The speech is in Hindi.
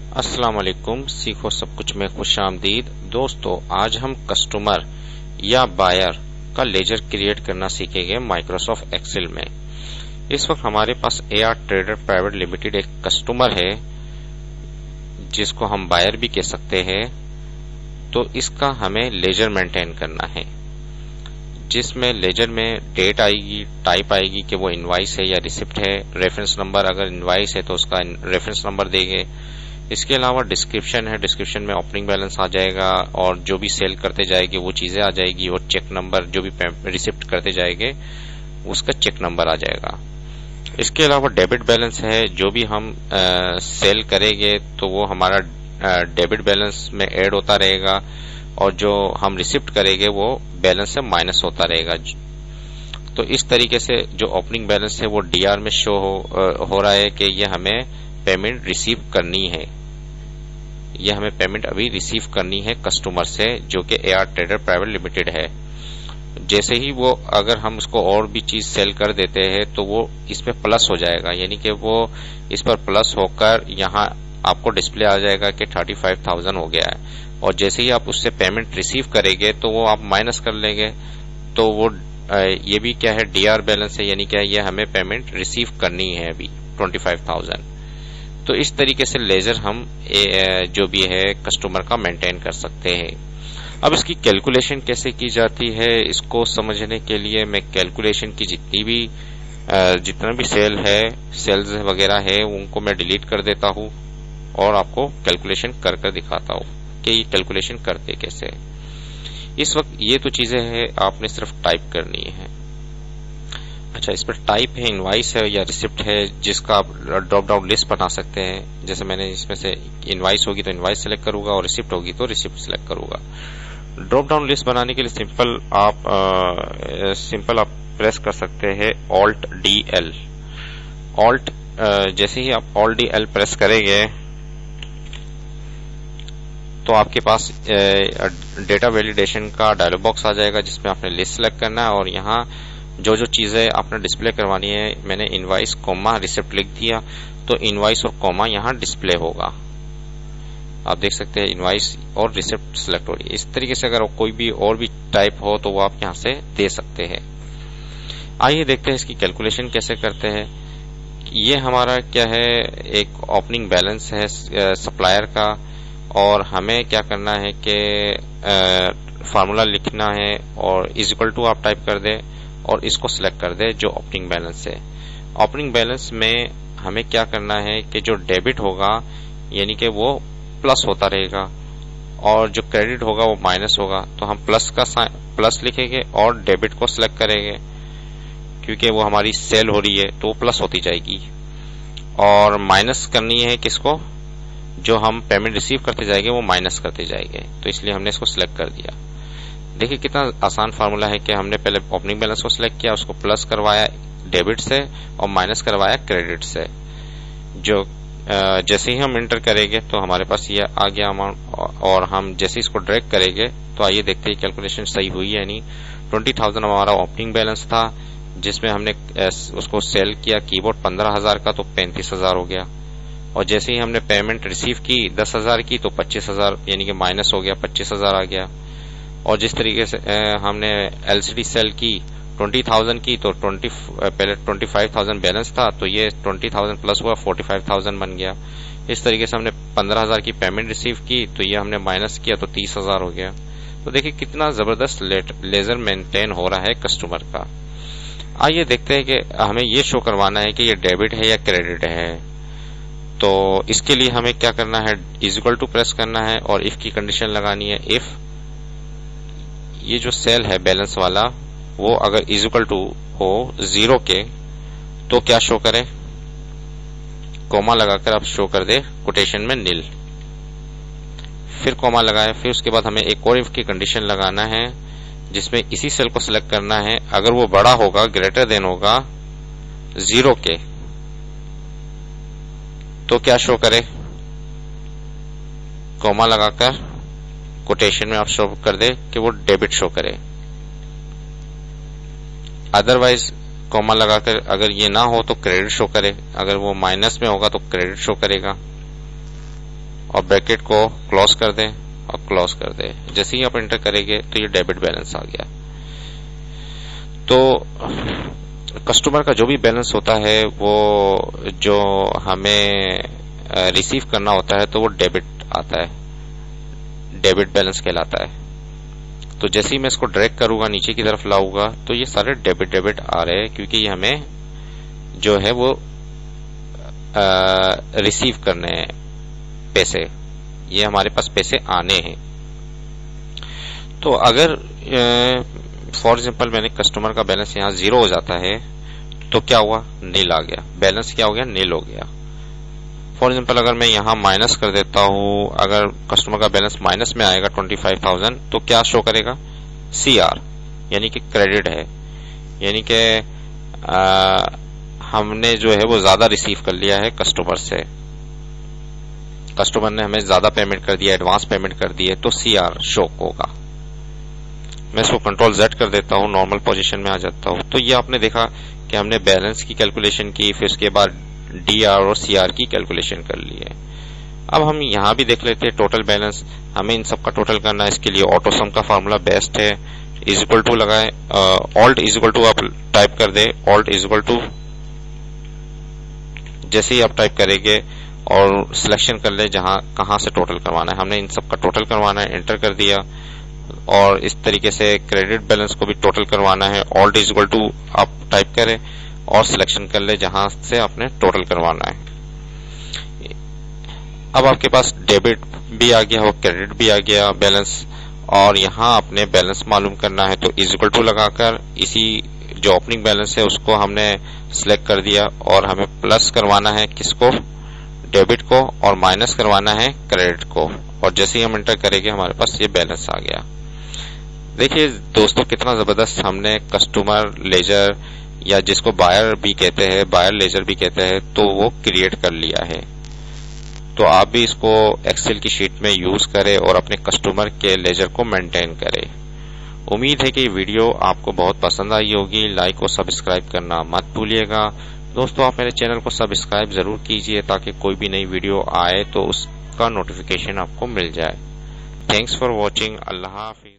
अस्सलाम वालेकुम। सीखो सब कुछ में खुशामदीद। दोस्तों, आज हम कस्टमर या बायर का लेजर क्रिएट करना सीखेंगे माइक्रोसॉफ्ट एक्सेल में। इस वक्त हमारे पास AR ट्रेडर प्राइवेट लिमिटेड एक कस्टमर है जिसको हम बायर भी कह सकते हैं। तो इसका हमें लेजर मेंटेन करना है, जिसमें लेजर में डेट आएगी, टाइप आएगी कि वो इनवाइस है या रिसिप्ट है, रेफरेंस नंबर, अगर इनवाइस है तो उसका रेफरेंस नंबर देंगे। इसके अलावा डिस्क्रिप्शन है, डिस्क्रिप्शन में ओपनिंग बैलेंस आ जाएगा और जो भी सेल करते जाएंगे वो चीजें आ जाएगी, और चेक नंबर जो भी रिसिप्ट करते जाएंगे उसका चेक नंबर आ जाएगा। इसके अलावा डेबिट बैलेंस है, जो भी हम सेल करेंगे तो वो हमारा डेबिट बैलेंस में ऐड होता रहेगा, और जो हम रिसिप्ट करेंगे वो बैलेंस से माइनस होता रहेगा। तो इस तरीके से जो ओपनिंग बैलेंस है वो DR में शो हो रहा है कि ये हमें पेमेंट रिसीव करनी है, ये हमें पेमेंट अभी रिसीव करनी है कस्टमर से, जो कि AR ट्रेडर प्राइवेट लिमिटेड है। जैसे ही वो अगर हम उसको और भी चीज सेल कर देते हैं तो वो इसमें प्लस हो जाएगा, यानी कि वो इस पर प्लस होकर यहाँ आपको डिस्प्ले आ जाएगा कि 35,000 हो गया है। और जैसे ही आप उससे पेमेंट रिसीव करेंगे तो वो आप माइनस कर लेंगे, तो वो ये भी क्या है, DR बैलेंस है, यानी क्या ये हमें पेमेंट रिसीव करनी है अभी 25,000। तो इस तरीके से लेजर हम जो भी है कस्टमर का मेंटेन कर सकते हैं। अब इसकी कैलकुलेशन कैसे की जाती है, इसको समझने के लिए मैं कैलकुलेशन की जितना भी सेल्स वगैरह है उनको मैं डिलीट कर देता हूं और आपको कैलकुलेशन कर दिखाता हूं कि ये कैलकुलेशन करते कैसे है। इस वक्त ये तो चीजें हैं, आपने सिर्फ टाइप करनी है। अच्छा, इस पर टाइप है, इनवाइस है या रिसिप्ट है, जिसका आप ड्रॉप डाउन लिस्ट बना सकते हैं। जैसे मैंने इसमें से इनवाइस होगी तो इनवाइस सेलेक्ट करूंगा और रिसिप्ट होगी तो रिसिप्ट सेलेक्ट करूंगा। ड्रॉप डाउन लिस्ट बनाने के लिए सिंपल आप प्रेस कर सकते हैं Alt+DL। जैसे ही आप Alt+DL प्रेस करेंगे तो आपके पास डेटा वैलिडेशन का डायलॉग बॉक्स आ जाएगा, जिसमें आपने लिस्ट सेलेक्ट करना है और यहाँ जो चीजें आपने डिस्प्ले करवानी है, मैंने इनवाइस कॉमा रिसिप्ट लिख दिया तो इनवाइस और कॉमा यहाँ डिस्प्ले होगा। आप देख सकते हैं इनवाइस और रिसिप्ट सिलेक्ट हो रही है। इस तरीके से अगर कोई भी और भी टाइप हो तो वो आप यहाँ से दे सकते हैं। आइए देखते हैं इसकी कैलकुलेशन कैसे करते हैं। ये हमारा क्या है, एक ओपनिंग बैलेंस है सप्लायर का, और हमें क्या करना है कि फार्मूला लिखना है और = आप टाइप कर दे और इसको सिलेक्ट कर दे जो ओपनिंग बैलेंस है। ओपनिंग बैलेंस में हमें क्या करना है कि जो डेबिट होगा यानी कि वो प्लस होता रहेगा और जो क्रेडिट होगा वो माइनस होगा। तो हम प्लस लिखेंगे और डेबिट को सिलेक्ट करेंगे, क्योंकि वो हमारी सेल हो रही है तो वो प्लस होती जाएगी, और माइनस करनी है किसको, जो हम पेमेंट रिसीव करते जाएंगे वो माइनस करते जाएंगे। तो इसलिए हमने इसको सिलेक्ट कर दिया। देखिए कितना आसान फार्मूला है कि हमने पहले ओपनिंग बैलेंस को सिलेक्ट किया, उसको प्लस करवाया डेबिट से और माइनस करवाया क्रेडिट से। जो जैसे ही हम एंटर करेंगे तो हमारे पास ये आ गया अमाउंट, और हम जैसे इसको ड्रैग करेंगे तो आइए देखते हैं कैलकुलेशन सही हुई है यानी 20,000 हमारा ओपनिंग बैलेंस था, जिसमें हमने उसको सेल किया कीबोर्ड 15,000 का तो 35,000 हो गया। और जैसे ही हमने पेमेंट रिसीव की 10,000 की तो 25,000 यानी कि माइनस हो गया, 25,000 आ गया। और जिस तरीके से हमने LCD सेल की 20,000 की तो पहले 25,000 बैलेंस था तो ये 20,000 प्लस हुआ 45,000 बन गया। इस तरीके से हमने 15,000 की पेमेंट रिसीव की तो ये हमने माइनस किया तो 30,000 हो गया। तो देखिए कितना जबरदस्त लेजर मेंटेन हो रहा है कस्टमर का। आइए देखते हैं कि हमें ये शो करवाना है कि ये डेबिट है या क्रेडिट है। तो इसके लिए हमें क्या करना है, = प्रेस करना है और इफ की कंडीशन लगानी है। इफ ये जो सेल है बैलेंस वाला वो अगर = हो 0 के तो क्या शो करे, कोमा लगाकर आप शो कर दे कोटेशन में नील, फिर कोमा लगाए, फिर उसके बाद हमें एक और इफ की कंडीशन लगाना है जिसमें इसी सेल को सिलेक्ट करना है, अगर वो बड़ा होगा ग्रेटर देन होगा 0 के तो क्या शो करे, कोमा लगाकर कोटेशन में आप शो कर दे कि वो डेबिट शो करे। अदरवाइज कॉमा लगाकर अगर ये ना हो तो क्रेडिट शो करे, अगर वो माइनस में होगा तो क्रेडिट शो करेगा। और ब्रैकेट को क्लोज कर दें और क्लोज कर दें। जैसे ही आप एंटर करेंगे तो ये डेबिट बैलेंस आ गया। तो कस्टमर का जो भी बैलेंस होता है वो जो हमें रिसीव करना होता है तो वो डेबिट आता है, डेबिट बैलेंस कहलाता है। तो जैसे ही मैं इसको ड्रैग करूंगा नीचे की तरफ लाऊंगा तो ये सारे डेबिट डेबिट आ रहे हैं, क्योंकि ये हमें जो है वो रिसीव करने हैं पैसे, ये हमारे पास पैसे आने हैं। तो अगर फॉर एग्जांपल मैंने कस्टमर का बैलेंस यहाँ 0 हो जाता है तो क्या हुआ, नील आ गया, बैलेंस क्या हो गया, नील हो गया। फॉर एग्जांपल अगर मैं यहाँ माइनस कर देता हूं, अगर कस्टमर का बैलेंस माइनस में आएगा 25,000 तो क्या शो करेगा, CR, यानी कि क्रेडिट है, यानी कि हमने जो है वो ज्यादा रिसीव कर लिया है कस्टमर से, कस्टमर ने हमें ज्यादा पेमेंट कर दिया, एडवांस पेमेंट कर दी है, तो CR शो होगा। मैं इसको कंट्रोल Z कर देता हूं, नॉर्मल पोजीशन में आ जाता हूं। तो ये आपने देखा कि हमने बैलेंस की कैलकुलेशन की, फिर उसके बाद DR और CR की कैलकुलेशन कर ली है। अब हम यहां भी देख लेते हैं टोटल बैलेंस, हमें इन सब का टोटल करना है। इसके लिए ऑटो सम का फार्मूला बेस्ट है, इज इक्वल टू लगाए, ऑल्ट इज इक्वल टू आप टाइप कर दे, ऑल्ट इज इक्वल टू, जैसे ही आप टाइप करेंगे और सिलेक्शन कर ले जहां कहां से टोटल करवाना है, हमने इन सब का टोटल करवाना है, एंटर कर दिया। और इस तरीके से क्रेडिट बैलेंस को भी टोटल करवाना है, ऑल्ट इज इक्वल टू आप टाइप करें और सिलेक्शन कर ले जहां से आपने टोटल करवाना है। अब आपके पास डेबिट भी आ गया और क्रेडिट भी आ गया बैलेंस, और यहां आपने बैलेंस मालूम करना है तो इज इक्वल टू लगाकर इसी जो ओपनिंग बैलेंस है उसको हमने सिलेक्ट कर दिया और हमें प्लस करवाना है किसको, डेबिट को, और माइनस करवाना है क्रेडिट को। और जैसे ही हम एंटर करेंगे हमारे पास ये बैलेंस आ गया। देखिए दोस्तों कितना जबरदस्त हमने कस्टमर लेजर, या जिसको बायर भी कहते हैं, बायर लेजर भी कहते हैं, तो वो क्रिएट कर लिया है। तो आप भी इसको एक्सेल की शीट में यूज करें और अपने कस्टमर के लेजर को मेंटेन करें। उम्मीद है कि ये वीडियो आपको बहुत पसंद आई होगी। लाइक और सब्सक्राइब करना मत भूलिएगा। दोस्तों आप मेरे चैनल को सब्सक्राइब जरूर कीजिए ताकि कोई भी नई वीडियो आए तो उसका नोटिफिकेशन आपको मिल जाए। Thanks for watching. Allah Hafiz.